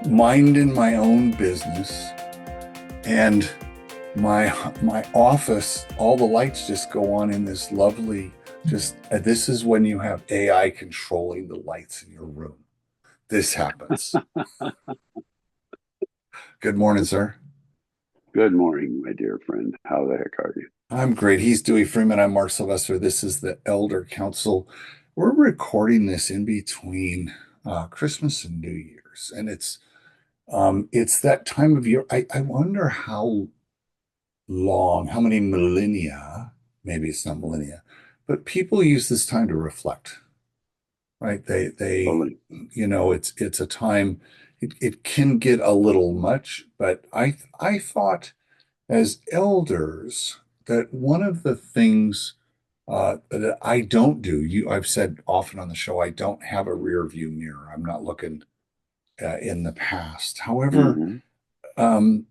minding my own business, and my office, all the lights just go on in this lovely, just this is when you have AI controlling the lights in your room. This happens. Good morning, sir. Good morning, my dear friend. How the heck are you? I'm great. He's Dewey Freeman. I'm Mark Sylvester. This is the Elder Council. We're recording this in between Christmas and New Year's, and it's that time of year. I wonder how long, how many millennia, maybe it's not millennia, but people use this time to reflect, right? Totally. It's a time, it can get a little much, but I thought as elders that one of the things that I don't do, I've said often on the show, I don't have a rear view mirror. I'm not looking in the past. However, Hmm. um,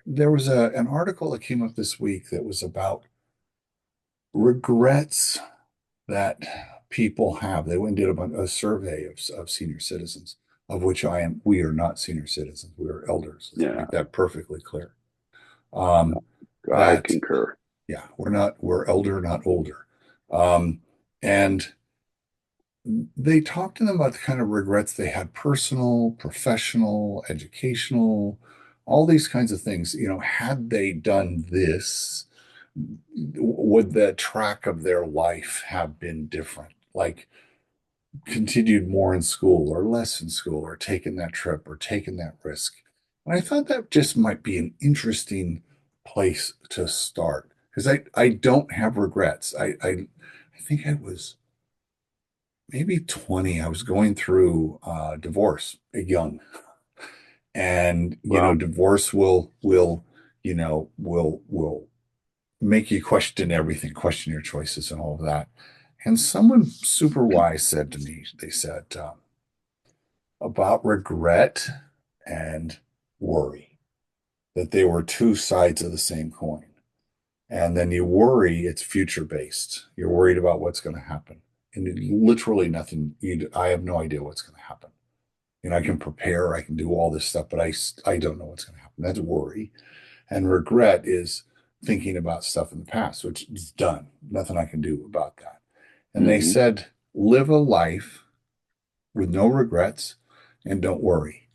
there was an article that came up this week that was about regrets that people have. They went and did a survey of senior citizens, of which I am. We are not senior citizens. We are elders. Let's Yeah, make that perfectly clear. Um, I that concur. yeah, we're elder, not older. Um, and they talked to them about the kind of regrets they had, personal, professional, educational, all these kinds of things. Had they done this, would the track of their life have been different? Like continued more in school or less in school or taken that trip or taken that risk. And I thought that just might be an interesting place to start because I don't have regrets. I think I was maybe 20. I was going through divorce young. And Well, divorce will make you question everything, question your choices and all of that. And someone super wise said to me, they said, about regret and worry, that they were two sides of the same coin. And then you worry, it's future based. You're worried about what's going to happen. And literally nothing, I have no idea what's going to happen. I can prepare, I can do all this stuff, but I don't know what's going to happen. That's worry. And regret is thinking about stuff in the past, which is done. Nothing I can do about that. And they hmm. said, live a life with no regrets and don't worry.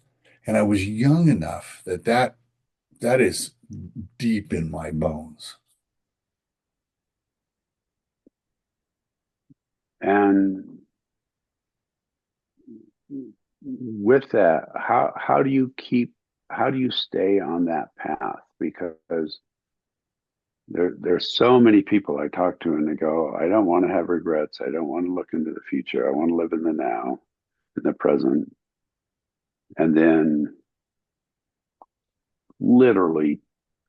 And I was young enough that is deep in my bones. And with that, how do you how do you stay on that path? Because there's so many people I talk to and they go, I don't want to have regrets. I don't want to look into the future. I want to live in the now, in the present. And then literally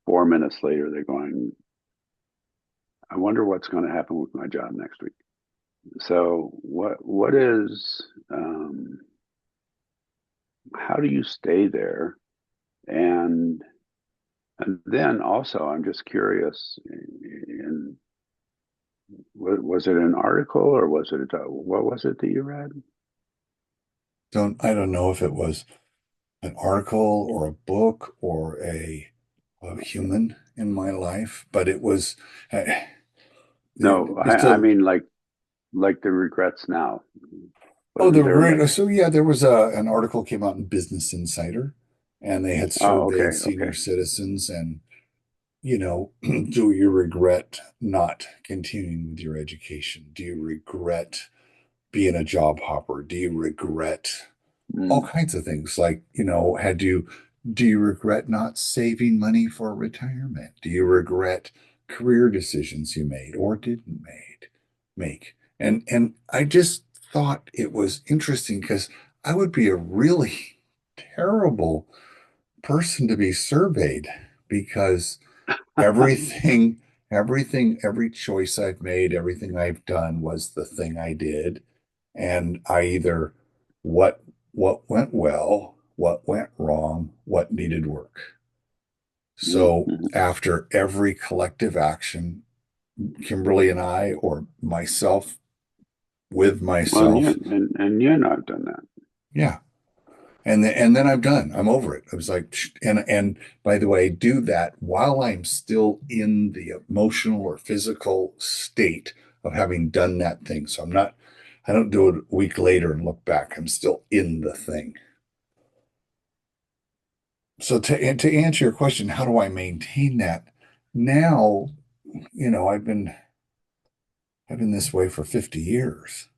4 minutes later, they're going, I wonder what's going to happen with my job next week. So what is how do you stay there? And and then also I'm just curious, in, was it an article or was it what was it that you read? I don't know if it was an article or a book or a human in my life, but it was uh, No, just I a mean like the regrets now. oh, Wasn't there like so yeah, there was an article came out in Business Insider, and they had oh surveyed okay, senior okay. citizens, and do you regret not continuing with your education? Do you regret being a job hopper? Do you regret all Mm, kinds of things? Like, do you regret not saving money for retirement? Do you regret career decisions you made or didn't make? And I just thought it was interesting because I would be a really terrible person to be surveyed because everything, every choice I've made, everything I've done was the thing I did. And I either what what went well, what went wrong, what needed work. mm, So mhm. after every collective action, Kimberly and I, or myself with Well, myself, and you know I've done that. yeah. And then I'm done. I'm over it. I was like, and by the way, I do that while I'm still in the emotional or physical state of having done that thing. So I don't do it a week later and look back. I'm still in the thing. So to answer your question, how do I maintain that? Now, I've been this way for 50 years.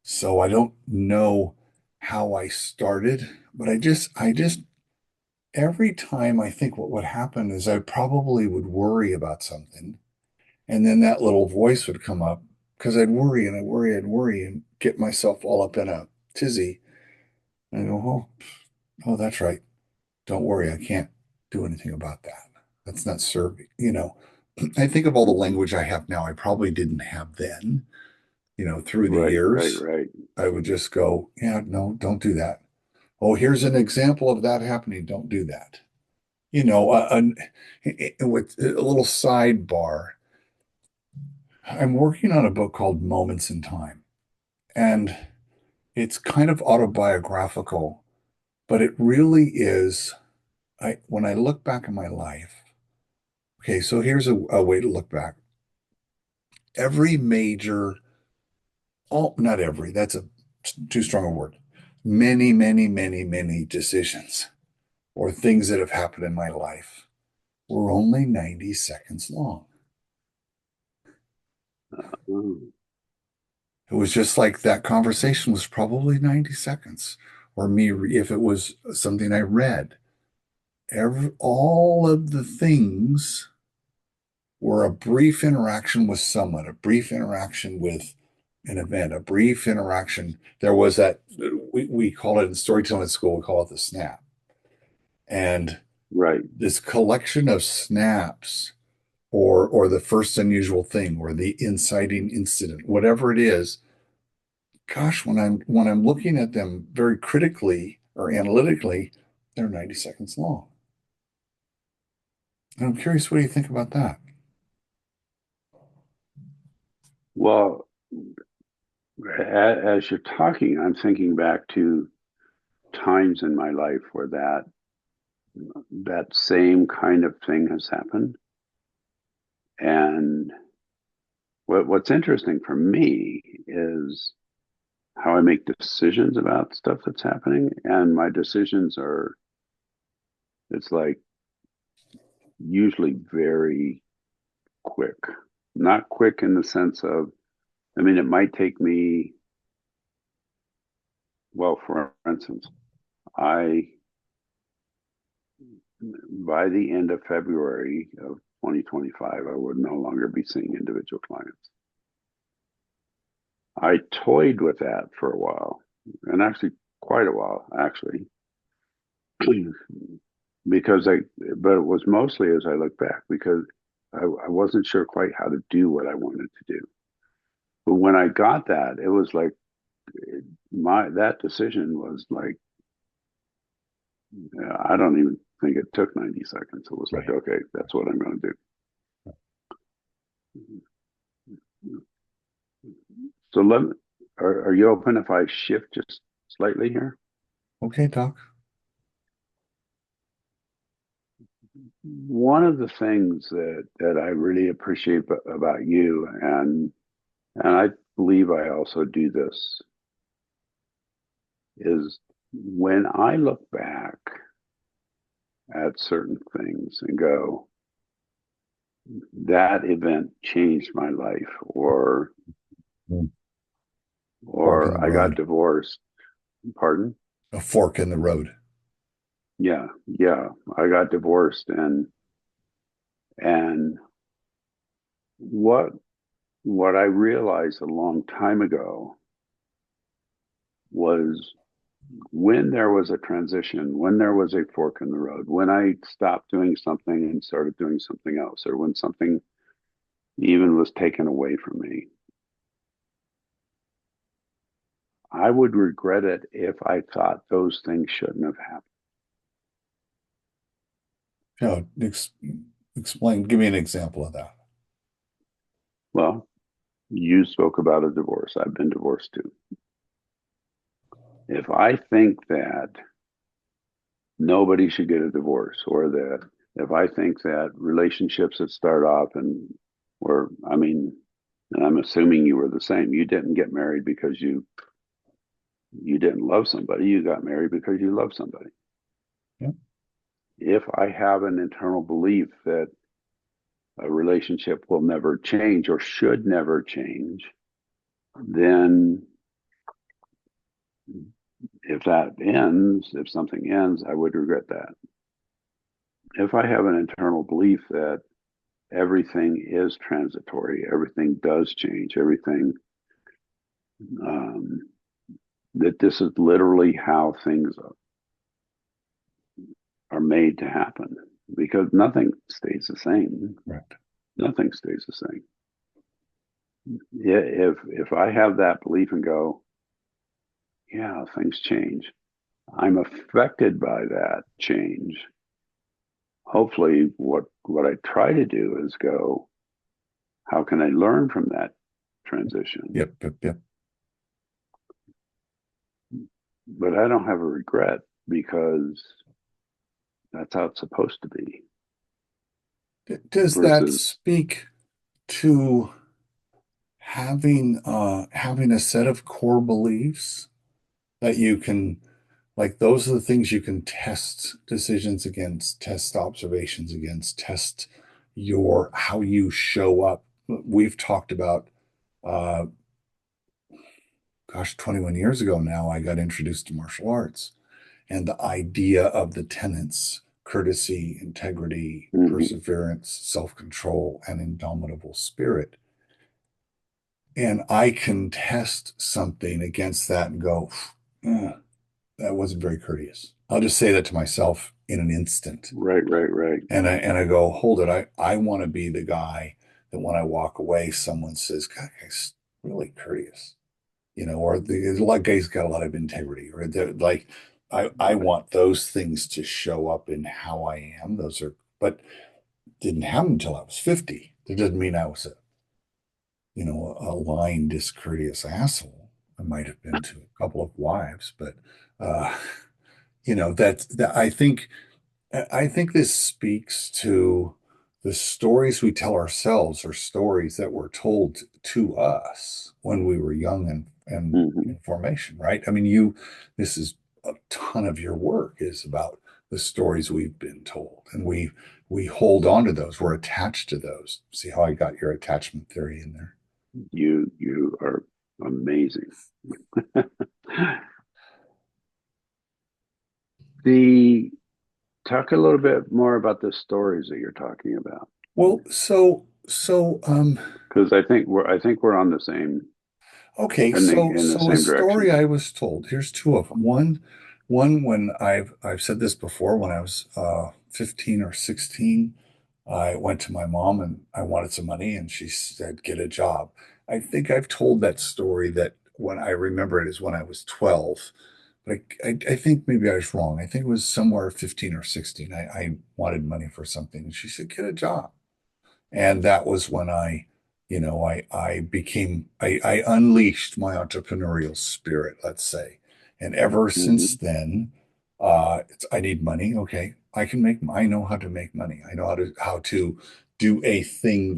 So I don't know how I started, but I just every time I think what would happen is I probably would worry about something, and then that little voice would come up because I'd worry and I'd worry, I'd worry and get myself all up in a tizzy. And I go, oh, that's right. Don't worry, I can't do anything about that. That's not serving, I think of all the language I have now, I probably didn't have then, through the Right, right, years. right. I would just go, yeah, no, don't do that. Oh, here's an example of that happening. Don't do that. With a little sidebar, I'm working on a book called Moments in Time, and it's kind of autobiographical, but it really is. When I look back in my life, okay, so here's a way to look back. Every major, all not every, that's a too strong a word. Many, many, many, many decisions or things that have happened in my life were only 90 seconds long. Mm, It was just like that conversation was probably 90 seconds, or me, if it was something I read. All of the things were a brief interaction with someone, a brief interaction with an event, a brief interaction. There was that, we call it in storytelling school, we call it the snap. And right. this collection of snaps or the first unusual thing or the inciting incident, whatever it is, gosh, when I'm looking at them very critically or analytically, they're 90 seconds long. And I'm curious, what do you think about that? Well, as you're talking, I'm thinking back to times in my life where that same kind of thing has happened. And what's interesting for me is how I make decisions about stuff that's happening. And my decisions are, it's like usually very quick. Not quick in the sense of, I mean, it might take me, well, for instance, I, by the end of February of 2025, I would no longer be seeing individual clients. I toyed with that for a while, and actually quite a while, actually, because but it was mostly as I look back because I wasn't sure quite how to do what I wanted to do. But when I got that, it was like that decision was like, I don't even think it took 90 seconds. It was like, Right. okay, that's what I'm going to do. So are you open if I shift just slightly here? Okay, Doc. One of the things that I really appreciate about you, and I believe I also do this, is when I look back at certain things and go, that event changed my life, Mm. Fork in the or I got road. divorced. Pardon? A fork in the road. Yeah, yeah. I got divorced, and what what I realized a long time ago was when there was a transition, when there was a fork in the road, when I stopped doing something and started doing something else, or when something even was taken away from me, I would regret it if I thought those things shouldn't have happened. Explain, give me an example of that. Well, you spoke about a divorce. I've been divorced too. If I think that nobody should get a divorce, or that if I think that relationships that start off and or I mean, and I'm assuming you were the same. You didn't get married because you didn't love somebody. You got married because you love somebody. Yeah. If I have an internal belief that a relationship will never change or should never change, then if something ends, I would regret that. If I have an internal belief that everything is transitory, everything does change, everything, um, that this is literally how things are made to happen, because nothing stays the same. Right. Nothing stays the same. If I have that belief and go, yeah, things change, I'm affected by that change. Hopefully, what I try to do is go, how can I learn from that transition? Yep. Yep. Yep. But I don't have a regret because that's how it's supposed to be. Does that Versus, speak to having a set of core beliefs that you can, like, those are the things you can test decisions against, test observations against, test your how you show up. We've talked about, uh, gosh, 21 years ago now, I got introduced to martial arts and the idea of the tenets, courtesy, integrity, mm-hmm, perseverance, self-control, and indomitable spirit. And I can test something against that and go, "Eh, that wasn't very courteous." I'll just say that to myself in an instant. right. And I go, hold it. I want to be the guy that when I walk away, someone says, God, he's really courteous, or the like guy's got a lot of integrity, or like I Right. want those things to show up in how I am. Those are, but didn't happen until I was 50. That doesn't mean I was a lying, discourteous asshole. I might have been to a couple of wives, but uh, that I think this speaks to the stories we tell ourselves or stories that were told to us when we were young and Mm-hmm. in formation, right? I mean, this is a ton of your work is about the stories we've been told, and we hold on to those. We're attached to those. See how I got your attachment theory in there? You are amazing. The Talk a little bit more about the stories that you're talking about, Well, so because I think we're on the same okay, in the so in the so a same story direction. I was told. Here's two of them. One when I've said this before. When I was 15 or 16, I went to my mom and I wanted some money, and she said, "Get a job." I think I've told that story that when I remember it is when I was 12, but I think maybe I was wrong. I think it was somewhere 15 or 16. I wanted money for something, and she said, "Get a job." And that was when I unleashed my entrepreneurial spirit, let's say. And ever since Mm-hmm. then, I need money. Okay, I know how to make money. I know how to do a thing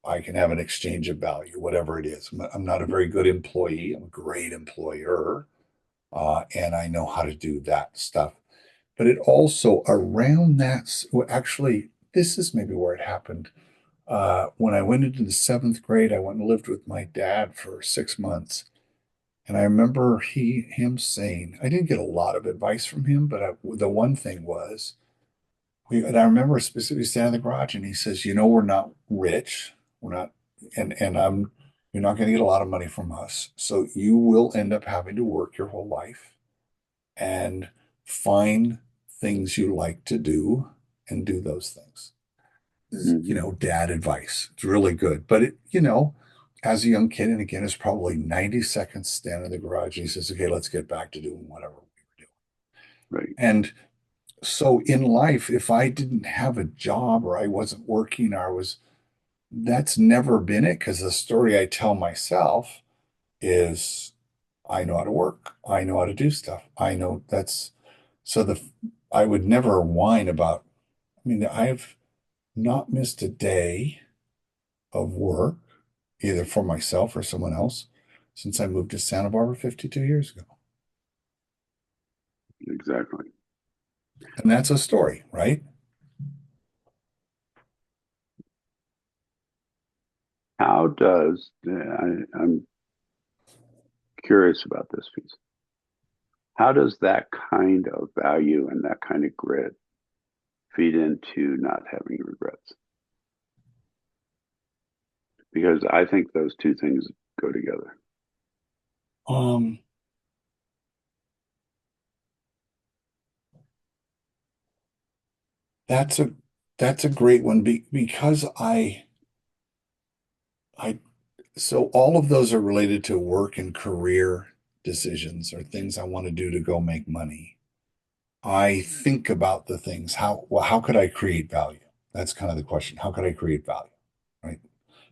I can have an exchange of value, whatever it is. I'm not a very good employee. I'm a great employer. And I know how to do that stuff. But it also around that, well, actually, this is maybe where it happened when I went into the seventh grade. I went and lived with my dad for 6 months. And I remember him saying, I didn't get a lot of advice from him, but the one thing was, and I remember specifically standing in the garage and he says, we're not rich. We're not, and you're not going to get a lot of money from us. So you will end up having to work your whole life and find things you like to do and do those things. Mm-hmm. Dad advice. It's really good. But as a young kid, and again, it's probably 90 seconds standing in the garage. And he says, okay, let's get back to doing whatever we were doing. Right. And so in life, if I didn't have a job or I wasn't working or that's never been it because the story I tell myself is I know how to work. I know how to do stuff. I know that's so I would never whine about, I mean, I've not missed a day of work, either for myself or someone else, since I moved to Santa Barbara 52 years ago. Exactly. And that's a story, right? How does, I'm curious about this piece. How does that kind of value and that kind of grit feed into not having regrets? Because I think those two things go together. Um, that's a that's a great one because I so all of those are related to work and career decisions or things I want to do to go make money. I think about the things, how could I create value? That's kind of the question. How could I create value? Right.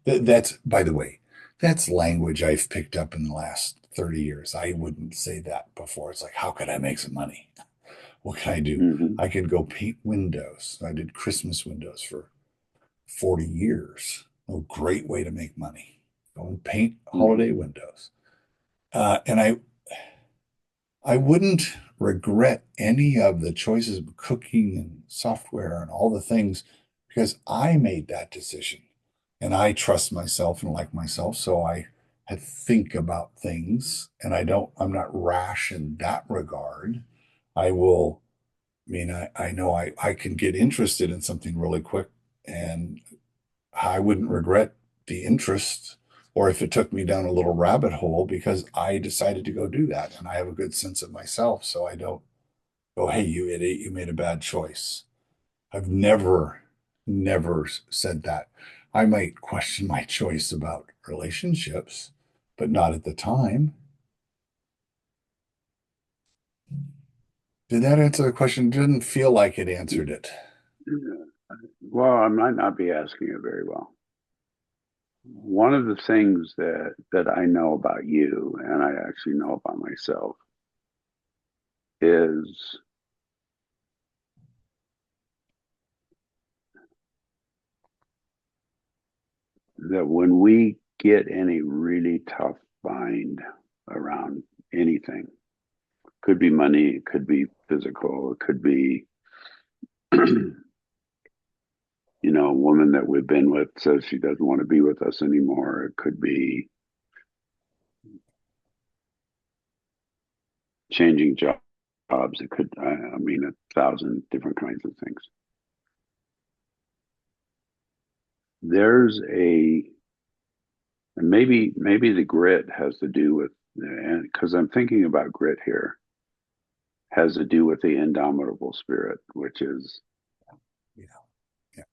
That's, by the way, that's language I've picked up in the last 30 years. I wouldn't say that before. It's like, how could I make some money? What can I do? Mm-hmm. I could go paint windows. I did Christmas windows for 40 years. A great way to make money. Go and paint Mm-hmm. holiday windows. And I wouldn't regret any of the choices of cooking and software and all the things because I made that decision and I trust myself and like myself. So I had think about things and I'm not rash in that regard. I will, I mean, I know I can get interested in something really quick and I wouldn't regret the interest or if it took me down a little rabbit hole because I decided to go do that and I have a good sense of myself. So I don't go, hey, you idiot, you made a bad choice. I've never said that. I might question my choice about relationships, but not at the time. Did that answer the question? It didn't feel like it answered it. Well, I might not be asking it very well. One of the things that I know about you, and I actually know about myself, is that when we get in a really tough bind around anything, could be money, it could be physical, it could be, a woman that we've been with says she doesn't want to be with us anymore. It could be changing jobs. It could, I mean, 1,000 different kinds of things. There's and maybe the grit has to do with, and because I'm thinking about grit here, has to do with the indomitable spirit, which is Yeah. Yeah.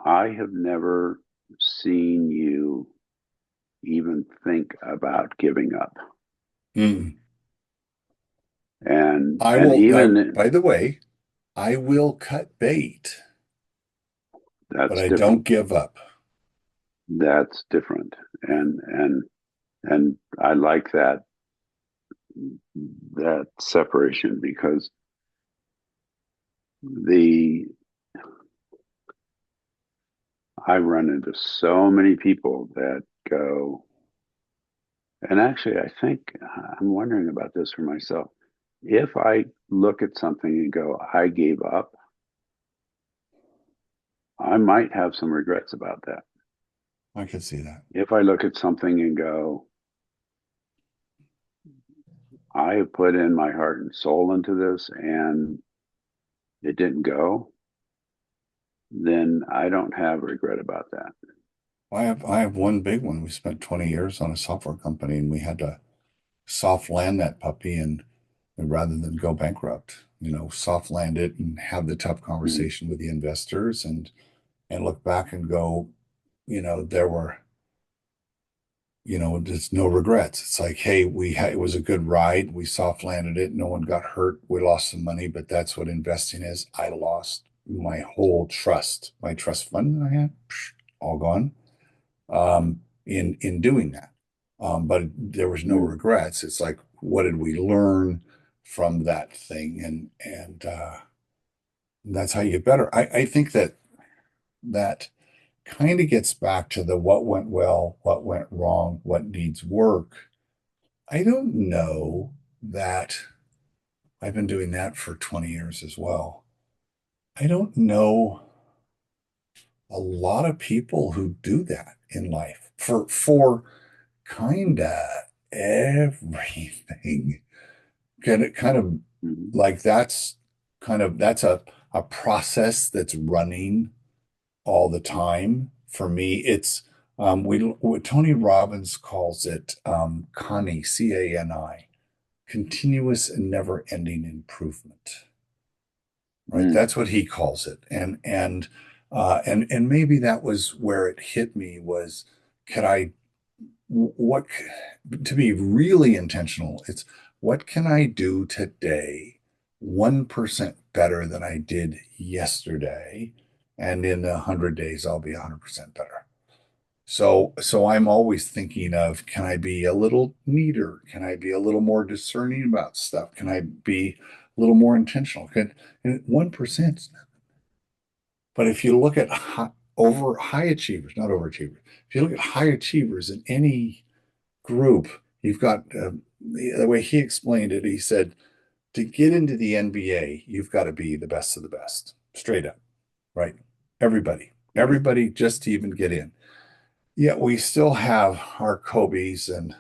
I have never seen you even think about giving up. Mm. And even By the way, I will cut bait, but that's I different. don't give up. That's different. And I like that separation because the I run into so many people that go, and actually, I think I'm wondering about this for myself. If I look at something and go, I gave up, I might have some regrets about that. I can see that. If I look at something and go, I have put in my heart and soul into this and it didn't go, then I don't have regret about that. I have one big one. We spent 20 years on a software company and we had to soft land that puppy and rather than go bankrupt, soft land it and have the tough Mm, conversation with the investors and look back and go, there were, there's no regrets. It's like, hey, it was a good ride. We soft landed it. No one got hurt. We lost some money, but that's what investing is. I lost my whole trust, my trust fund that I had, all gone in doing that. But there was no mm, regrets. It's like what did we learn from that thing? And that's how you get better. I think that kind of gets back to the what went well, what went wrong, what needs work. I don't know that I've been doing that for 20 years as well. I don't know a lot of people who do that in life for kind of everything. Kind of Mhm. like that's a process that's running all the time. For me, it's we what Tony Robbins calls it CANI, CANI, continuous and never-ending improvement. Right? Mm. That's what he calls it. And maybe that was where it hit me was, could I what to be really intentional, it's what can I do today 1% better than I did yesterday, and in 100 days I'll be 100% better. So I'm always thinking of, can I be a little neater? Can I be a little more discerning about stuff? Can I be a little more intentional? Can and 1%. But if you look at high achievers, not overachievers, if you look at high achievers in any group, you've got the way he explained it. He said, to get into the NBA, you've got to be the best of the best, straight up, right? Right. Everybody just to even get in. Yet we still have our Kobe's and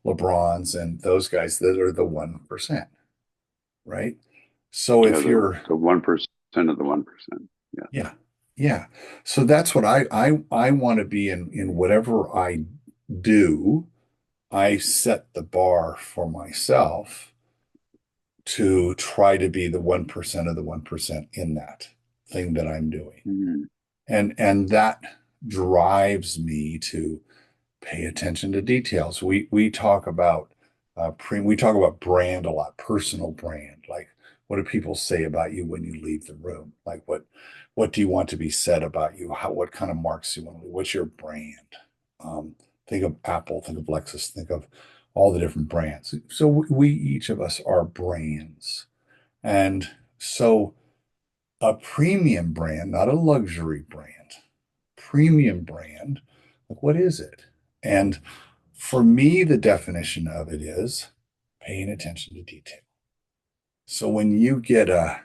LeBrons and those guys that are the 1%, right? So Yeah, if you're, the 1% of the 1%. Yeah. yeah, yeah. So that's what I want to be in whatever I do. I set the bar for myself to try to be the 1% of the 1% in that thing that I'm doing. Mm. And that drives me to pay attention to details. We talk about we talk about brand a lot, personal brand. Like, what do people say about you when you leave the room? Like, what do you want to be said about you? What kind of marks do you want to leave? What's your brand? Think of Apple, think of Lexus, think of all the different brands. So we each of us are brands. And so a premium brand, not a luxury brand, premium brand, like, what is it? And for me, the definition of it is paying attention to detail. So when you get a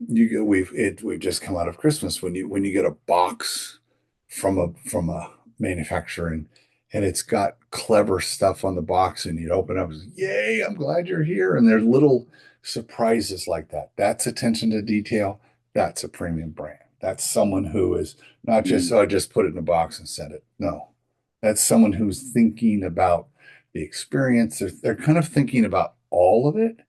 you get we've just come out of Christmas, when you get a box from a manufacturer, and it's got clever stuff on the box, and you open it up, and yay, I'm glad you're here. And there's little surprises like that. That's attention to detail. That's a premium brand. That's someone who is not just, Mm. oh, I just put it in a box and sent it. No, that's someone who's thinking about the experience. They're kind of thinking about all of it,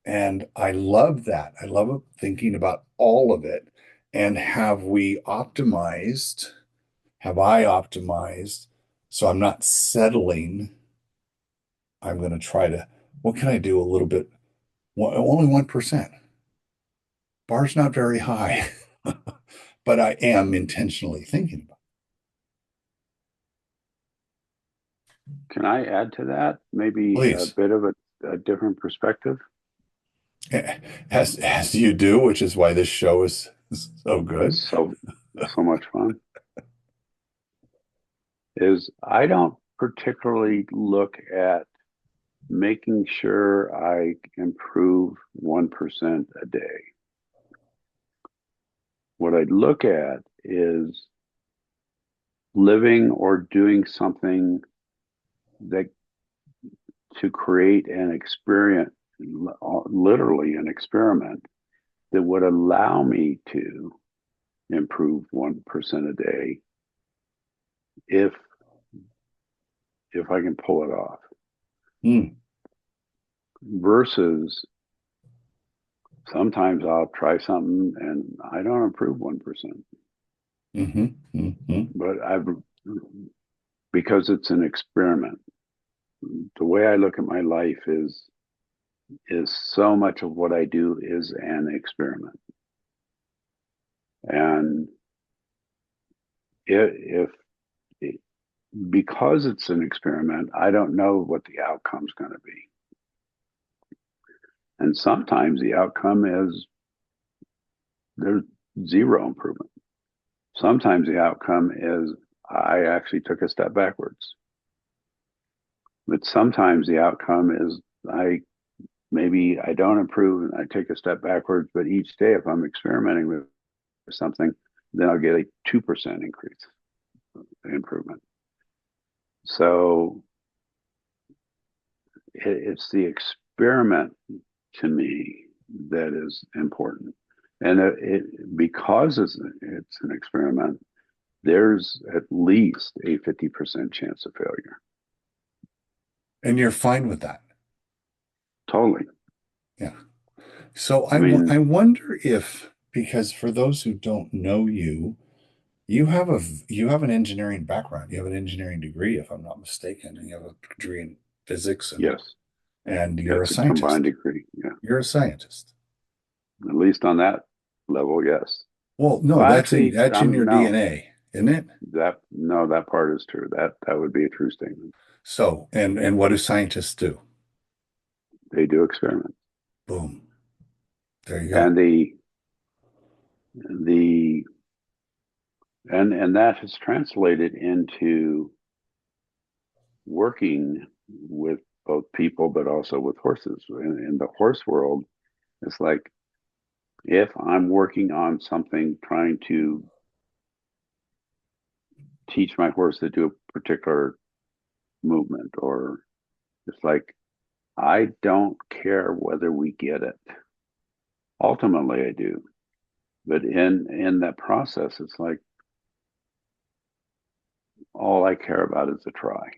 and I love that. I love thinking about all of it. And have I optimized? So I'm not settling. I'm going to try to, what can I do a little bit? Only 1%. Bar's not very high, but I am intentionally thinking about Can I add to that? it. Maybe a Please, bit of a different perspective. as you do, which is why this show is so good. It's so much fun. Is I don't particularly look at making sure I improve 1% a day. What I look at is living or doing something that to create an experience, literally an experiment that would allow me to improve 1% a day if I can pull it off Mm, versus sometimes I'll try something and I don't improve 1%, hmm hmm but I've because it's an experiment. The way I look at my life is so much of what I do is an experiment. And if because it's an experiment, I don't know what the outcome's going to be. And sometimes the outcome is there's zero improvement. Sometimes the outcome is I actually took a step backwards. But sometimes the outcome is I maybe I don't improve and I take a step backwards, but each day if I'm experimenting with something, then I'll get a 2% increase improvement. So it's the experiment to me that is important. And because it's an experiment, there's at least a 50% chance of failure. And you're fine with that. Totally. Yeah. So I I mean, wonder if, because for those who don't know you, you have an engineering background. You have an engineering degree, if I'm not mistaken, and you have a degree in physics yes, and yeah, you're a it's a combined scientist. degree. Yeah, You're a scientist. at least on that level, yes. Well, no, Well, actually, that's in your no, DNA, isn't it? that no, that part is true. That would be a true statement. So, and what do scientists do? They do experiments, Boom. There you go. and the and that has translated into working with both people, but also with horses. In the horse world, it's like if I'm working on something, trying to teach my horse to do a particular movement, or it's like I don't care whether we get it. Ultimately, I do, but in that process, it's like all I care about is the try.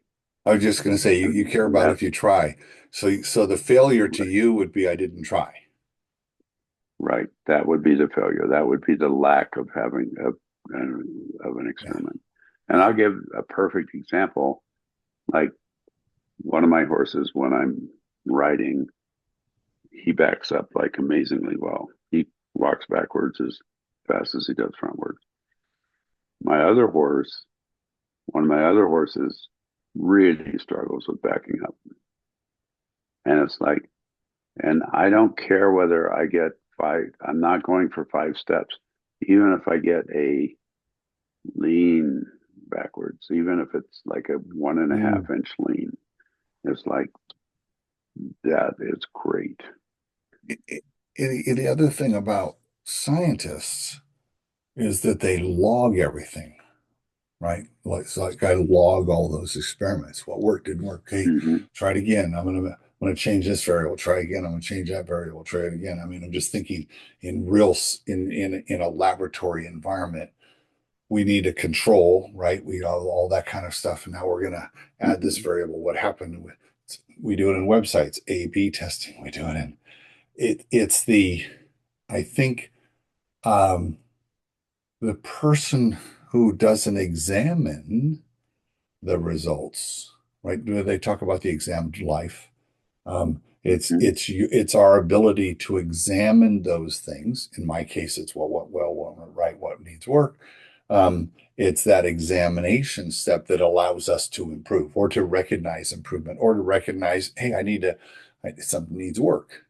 I was just going to say you care And about if that's you try. So the failure to right. you would be I didn't try. Right. That would be the failure. That would be the lack of having of an Yeah. experiment. And Yeah. I'll give a perfect example. Like one of my horses, when I'm riding, he backs up like amazingly well. He walks backwards as fast as he does frontwards. My other horse, one of my other horses, really struggles with backing up. And it's like, and I don't care whether I get five, I'm not going for 5 steps. Even if I get a lean backwards, even if it's like a one and a Mm. half inch lean, it's like that is great. The other thing about scientists is that they log everything, right? Like, so like I log all those experiments. What worked, didn't work. Okay, Mm-hmm. try it again. I'm gonna change this variable. Try again. I'm gonna change that variable. Try it again. I mean, I'm just thinking in in a laboratory environment. We need a control, right? We all that kind of stuff. And now we're gonna add this Mm-hmm. variable. What happened with we do it in websites, A/B testing. We do it in it's the I think um, the person who doesn't examine the results, right? They talk about the examined life. Mm-hmm. It's our ability to examine those things. In my case, it's what went right, what needs work. It's that examination step that allows us to improve or to recognize improvement or to recognize, hey, something needs work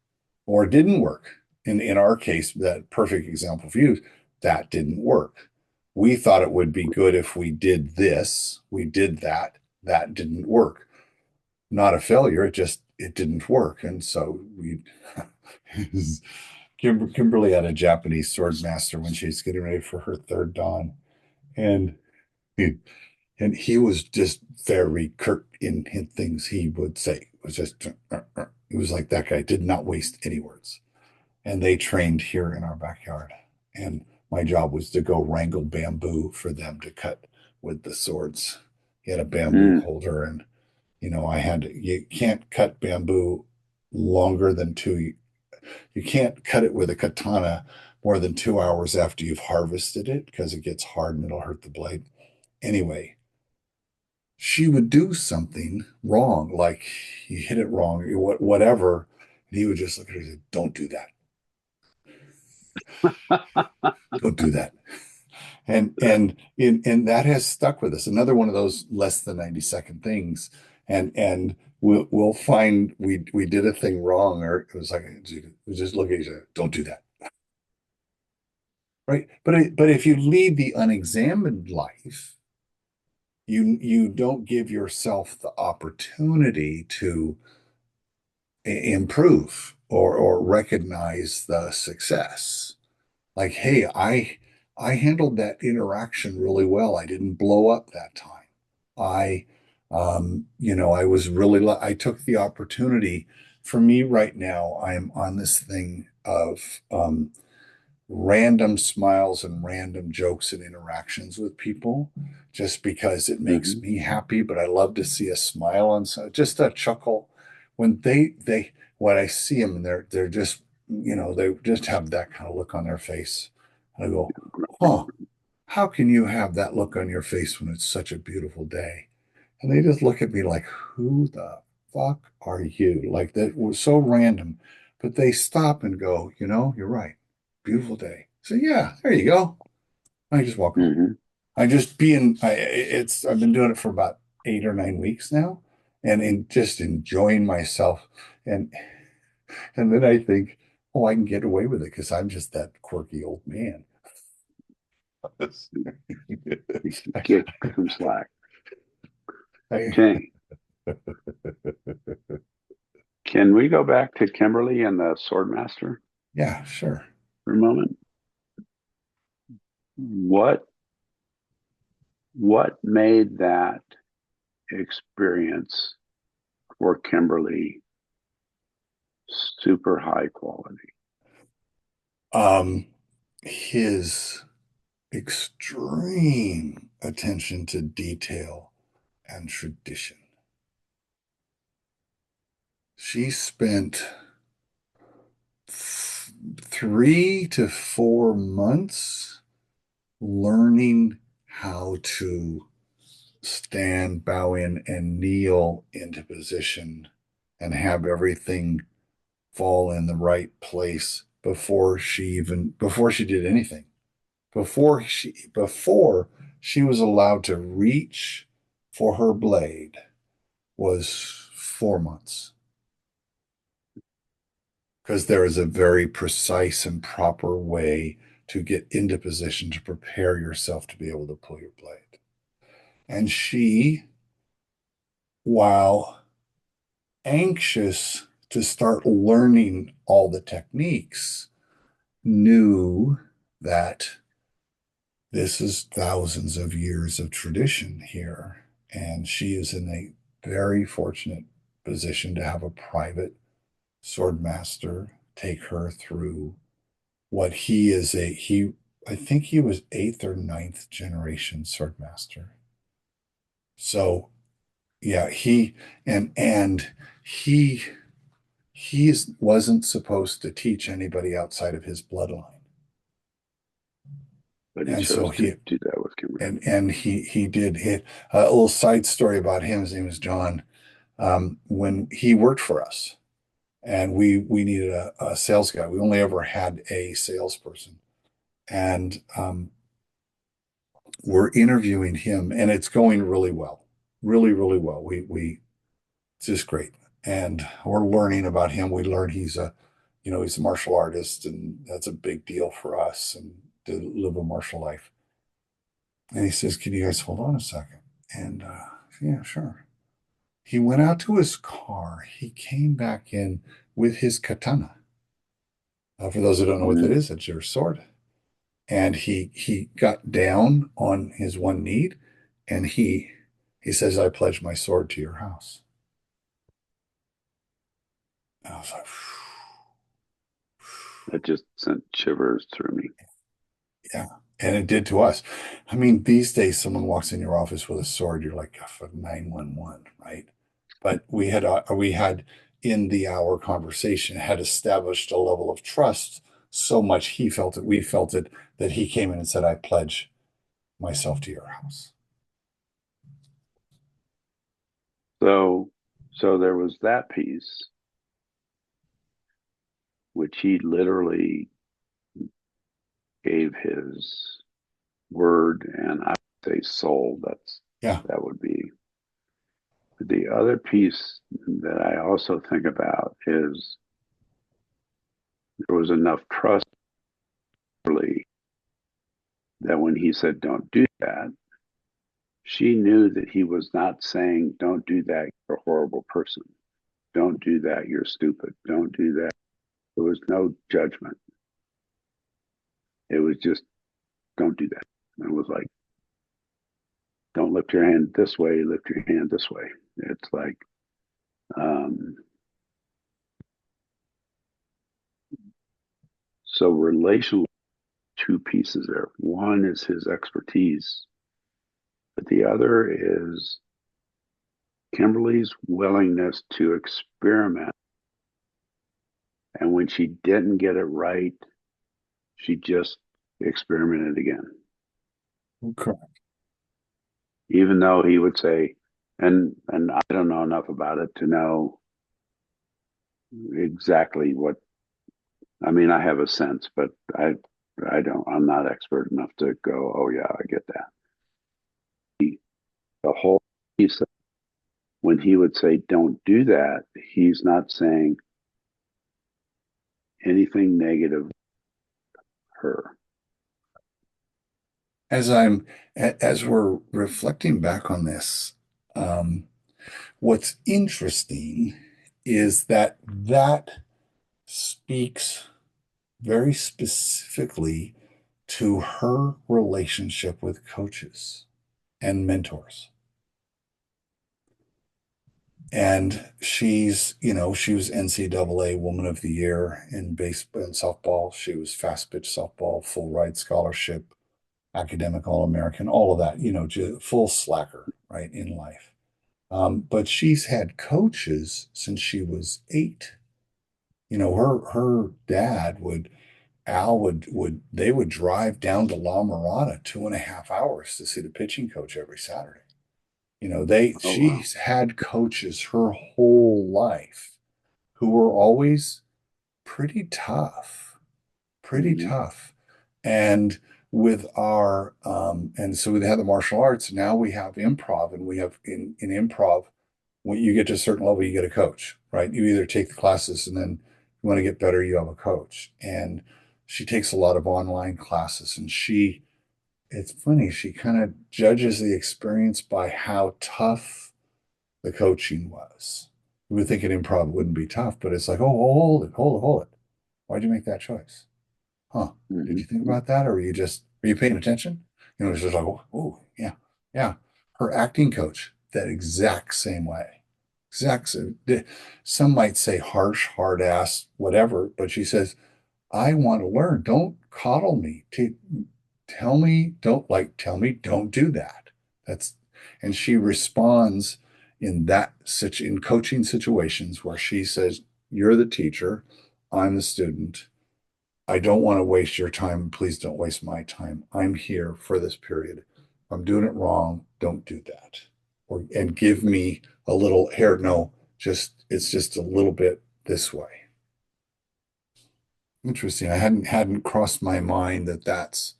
or didn't work. In our case, that perfect example for you, that didn't work. We thought it would be good if we did this, we did that, that didn't work. Not a failure, it didn't work. And so we Kimberly had a Japanese sword master when she's getting ready for her third dawn. And he, and he was just very curt in things he would say. It was just it was like that guy did not waste any words. And they trained here in our backyard. And my job was to go wrangle bamboo for them to cut with the swords. He had a bamboo Mm. holder, and you can't cut bamboo longer than you can't cut it with a katana more than 2 hours after you've harvested it because it gets hard and it'll hurt the blade. Anyway, she would do something wrong, like you hit it wrong, whatever. And he would just look at her and say, don't do that. Don't do that. And that has stuck with us. Another one of those less than 90-second things. And we'll find we did a thing wrong, or it was like we just look at each other, don't do that, right? But if you lead the unexamined life, you don't give yourself the opportunity to improve or recognize the success. Like, hey, I handled that interaction really well. I didn't blow up that time. I, I was really, I took the opportunity. For me right now, I'm on this thing of random smiles and random jokes and interactions with people just because it makes Hmm. me happy. But I love to see a smile on just a chuckle when when I see them and they're just, they just have that kind of look on their face. I go, huh, how can you have that look on your face when it's such a beautiful day? And they just look at me like, who the fuck are you? Like that was so random. But they stop and go, you're right. Beautiful day. So yeah, there you go. I just walk away. Hmm. I've been doing it for about 8 or 9 weeks now and just enjoying myself. And and then I think, oh, I can get away with it because I'm just that quirky old man. Kick some slack. I, Okay. Can we go back to Kimberly and the Swordmaster yeah, sure. for a moment? What what made that experience for Kimberly super high quality? Um, his extreme attention to detail and tradition. She spent 3 to 4 months learning how to stand, bow in, and kneel into position and have everything fall in the right place before she did anything. Before she was allowed to reach for her blade was 4 months because there is a very precise and proper way to get into position to prepare yourself to be able to pull your blade. And she, while anxious to start learning all the techniques, knew that this is thousands of years of tradition here. And she is in a very fortunate position to have a private sword master take her through what I think he was eighth or ninth generation sword master. So yeah, and he wasn't supposed to teach anybody outside of his bloodline. But he And so chose to do that with Kimberly. he did it. A little side story about him. His name was John. When he worked for us, and we needed a sales guy. We only ever had a salesperson, and we're interviewing him, and it's going really well, really really well. We it's just great, and we're learning about him. We learn he's a martial artist, and that's a big deal for us, and to live a martial life. And he says, "Can you guys hold on a second?" And yeah, sure. He went out to his car. He came back in with his katana. For those who don't know what that Mm-hmm. is, it's your sword. And he got down on his one knee, and he says, "I pledge my sword to your house." And I was like, That just sent shivers through me. yeah. And it did to us. I mean, these days, someone walks in your office with a sword, you're like, "Oh, 911, right?" But we had in the hour conversation had established a level of trust so much he felt it, we felt it, that he came in and said, "I pledge myself to your house." So so there was that piece which he literally gave his word and I would say soul. Yeah. That would be the other piece that I also think about is there was enough trust early that when he said, don't do that, she knew that he was not saying, don't do that, you're a horrible person. Don't do that, you're stupid. Don't do that. There was no judgment. It was just, don't do that. And it was like, don't lift your hand this way, lift your hand this way. It's like, um, so relational, two pieces there. One is his expertise, but the other is Kimberly's willingness to experiment. And when she didn't get it right, she just experimented again. Okay. Even though he would say, and I don't know enough about it to know exactly what. I mean, I have a sense, but I don't. I'm not expert enough to go. Oh yeah, I get that. The whole piece. When he would say, "Don't do that," he's not saying anything negative of her. As we're reflecting back on this, um, what's interesting is that speaks very specifically to her relationship with coaches and mentors. And she was NCAA Woman of the Year in baseball and softball. She was fast pitch softball, full ride scholarship, academic All-American, all of that, full slacker, right, in life. But she's had coaches since she was 8. Her dad Al they would drive down to La Mirada 2.5 hours to see the pitching coach every Saturday. Oh wow. She's had coaches her whole life who were always pretty tough, pretty Mm-hmm. tough. And and so we had the martial arts. Now we have improv, and we have in improv, when you get to a certain level, you get a coach, right? You either take the classes and then you want to get better, you have a coach. And she takes a lot of online classes, and it's funny, she kind of judges the experience by how tough the coaching was. We would think an improv wouldn't be tough, but it's like, oh, hold it, hold it, hold it. Why'd you make that choice? Huh? Did you think Mm-hmm. about that, or were you paying attention? It's just like, oh, yeah, yeah. Her acting coach, that exact same way, exact same. Some might say harsh, hard ass, whatever, but she says, I want to learn. Don't coddle me. Tell me, don't do that. That's, and she responds in coaching situations where she says, you're the teacher, I'm the student. I don't want to waste your time. Please don't waste my time. I'm here for this period. If I'm doing it wrong, don't do that. And give me a little here. No, it's just a little bit this way. Interesting. I hadn't crossed my mind that's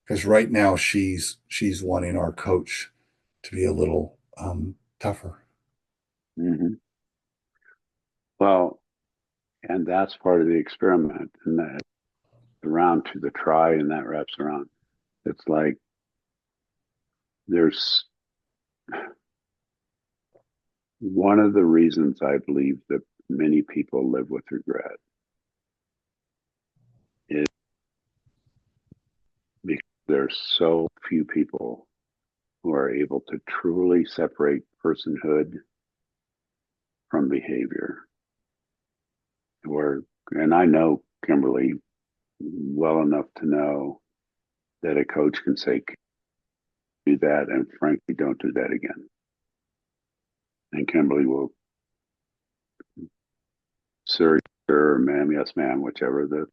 because right now she's wanting our coach to be a little tougher. Mm-hmm. Well, and that's part of the experiment, and that around to the try, and that wraps around. It's like there's one of the reasons I believe that many people live with regret is because there's so few people who are able to truly separate personhood from behavior. Where, and I know Kimberly well enough to know that a coach can say, do that, and frankly, don't do that again. And Kimberly will, sir, sir, ma'am, yes, ma'am, whichever the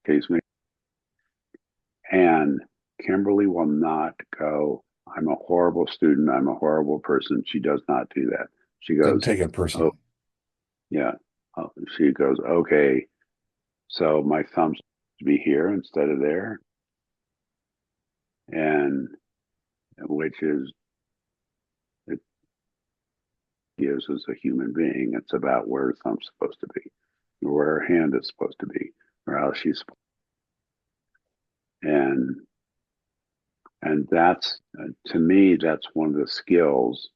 case may be. And Kimberly will not go, I'm a horrible student. I'm a horrible person. She does not do that. She Doesn't goes, take it oh, personally. yeah. She goes, okay, so my thumb's to be here instead of there. And which is, it, is as a human being. It's about where her thumb's supposed to be, or where her hand is supposed to be, or how she's supposed and that's to me that's one of the skills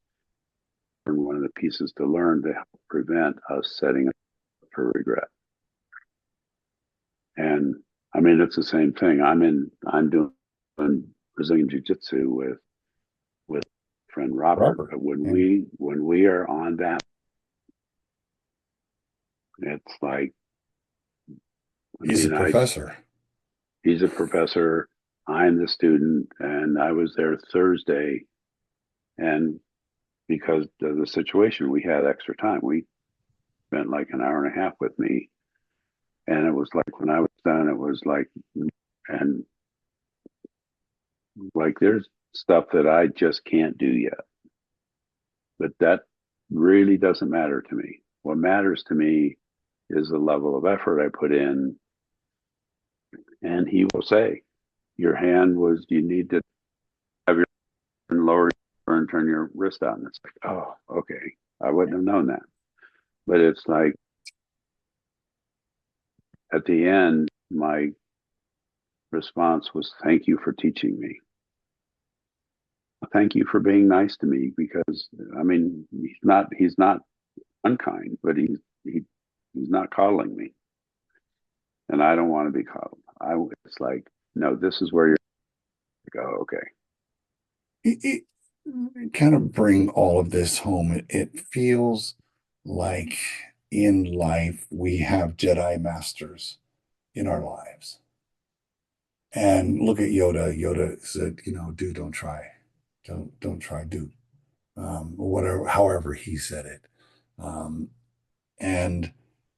and one of the pieces to learn to help prevent us setting up for regret. And I mean, it's the same thing. I'm doing Brazilian jiu-jitsu with friend Robert, Robert. but And when we are on that, it's like, I he's a mean, professor. he's a professor, I'm the student, and I was there Thursday, and because of the situation, we had extra time. We spent like an hour and a half with me, and it was like when I was done, it was like, and like there's stuff that I just can't do yet, but that really doesn't matter to me. What matters to me is the level of effort I put in, and he will say, "Your hand was. You need to have your lower and turn your wrist out." And it's like, oh, okay, I wouldn't have known that. But it's like at the end, my response was, "Thank you for teaching me. Thank you for being nice to me." Because I mean, he's not unkind, but he's not coddling me, and I don't want to be coddled. It's like, no, this is where you're go. Okay, It kind of bring all of this home. It feels like in life we have Jedi masters in our lives. And look at Yoda. Yoda said, do, don't try. Don't try, do. Or whatever, however he said it. Um, and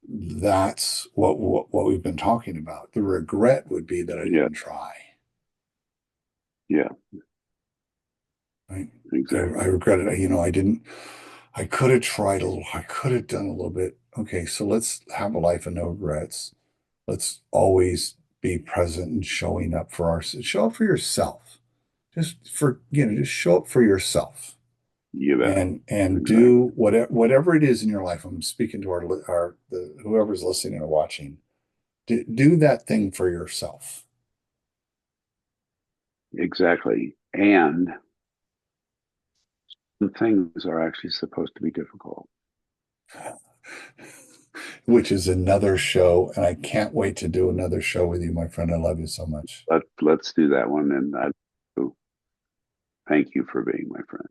that's what we've been talking about. The regret would be that I yeah, didn't try. yeah, Right? I exactly. regret it. I didn't, I could have tried a little, I could have done a little bit. Okay, so let's have a life of no regrets. Let's always be present and showing up for show up for yourself. Just show up for yourself You bet. and Exactly. do whatever it is in your life. I'm speaking to whoever's listening or watching. Do that thing for yourself. Exactly. And things are actually supposed to be difficult. Which is another show, and I can't wait to do another show with you, my friend. I love you so much. Let's do that one. And I thank you for being my friend.